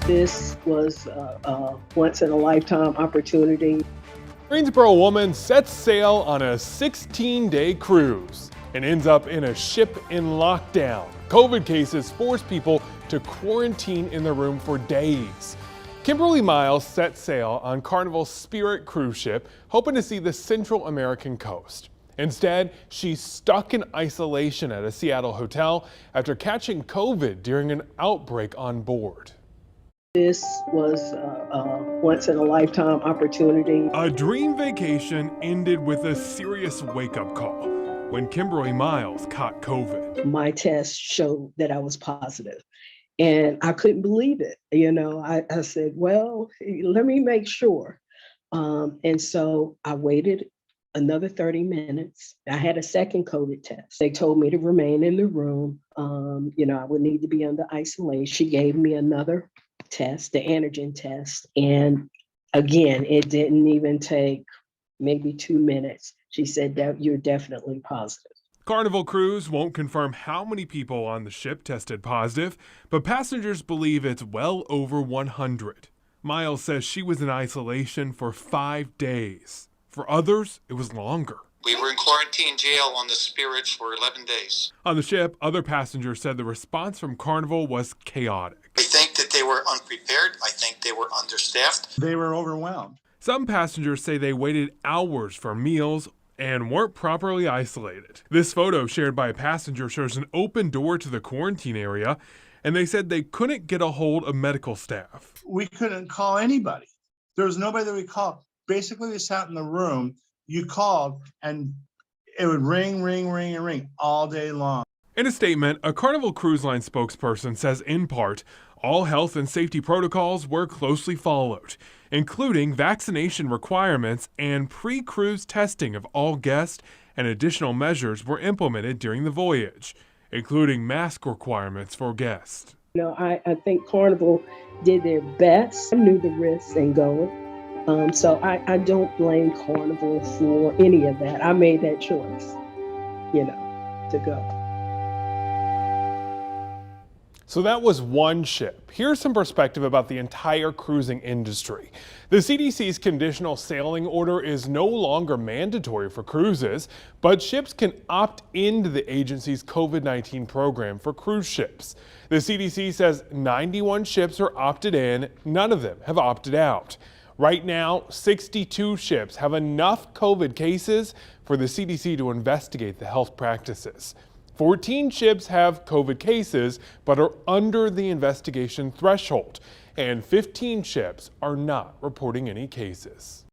This was a once-in-a-lifetime opportunity. Greensboro woman sets sail on a 16-day cruise and ends up in a ship in lockdown. COVID cases force people to quarantine in their room for days. Kimberly Miles set sail on Carnival Spirit cruise ship, hoping to see the Central American coast. Instead, she's stuck in isolation at a Seattle hotel after catching COVID during an outbreak on board. This was a once-in-a-lifetime opportunity. A dream vacation ended with a serious wake-up call when Kimberly Miles caught COVID. My test showed that I was positive, and I couldn't believe it. I said, well, let me make sure. And so I waited another 30 minutes. I had a second COVID test. They told me to remain in the room. I would need to be under isolation. She gave me another test, the antigen test. And again, it didn't even take maybe 2 minutes. She said that you're definitely positive. Carnival Cruise won't confirm how many people on the ship tested positive, but passengers believe it's well over 100. Miles says she was in isolation for 5 days. For others, it was longer. We were in quarantine jail on the Spirit for 11 days. On the ship, other passengers said the response from Carnival was chaotic. I think that they were unprepared. I think they were understaffed. They were overwhelmed. Some passengers say they waited hours for meals and weren't properly isolated. This photo shared by a passenger shows an open door to the quarantine area, and they said they couldn't get a hold of medical staff. We couldn't call anybody. There was nobody that we called. Basically, they sat in the room, you called, and it would ring, ring, ring, and ring all day long. In a statement, a Carnival Cruise Line spokesperson says, in part, all health and safety protocols were closely followed, including vaccination requirements and pre-cruise testing of all guests, and additional measures were implemented during the voyage, including mask requirements for guests. I think Carnival did their best. I knew the risks in going. So I don't blame Carnival for any of that. I made that choice, to go. So that was one ship. Here's some perspective about the entire cruising industry. The CDC's conditional sailing order is no longer mandatory for cruises, but ships can opt into the agency's COVID-19 program for cruise ships. The CDC says 91 ships are opted in, none of them have opted out. Right now, 62 ships have enough COVID cases for the CDC to investigate the health practices. 14 ships have COVID cases but are under the investigation threshold, and 15 ships are not reporting any cases.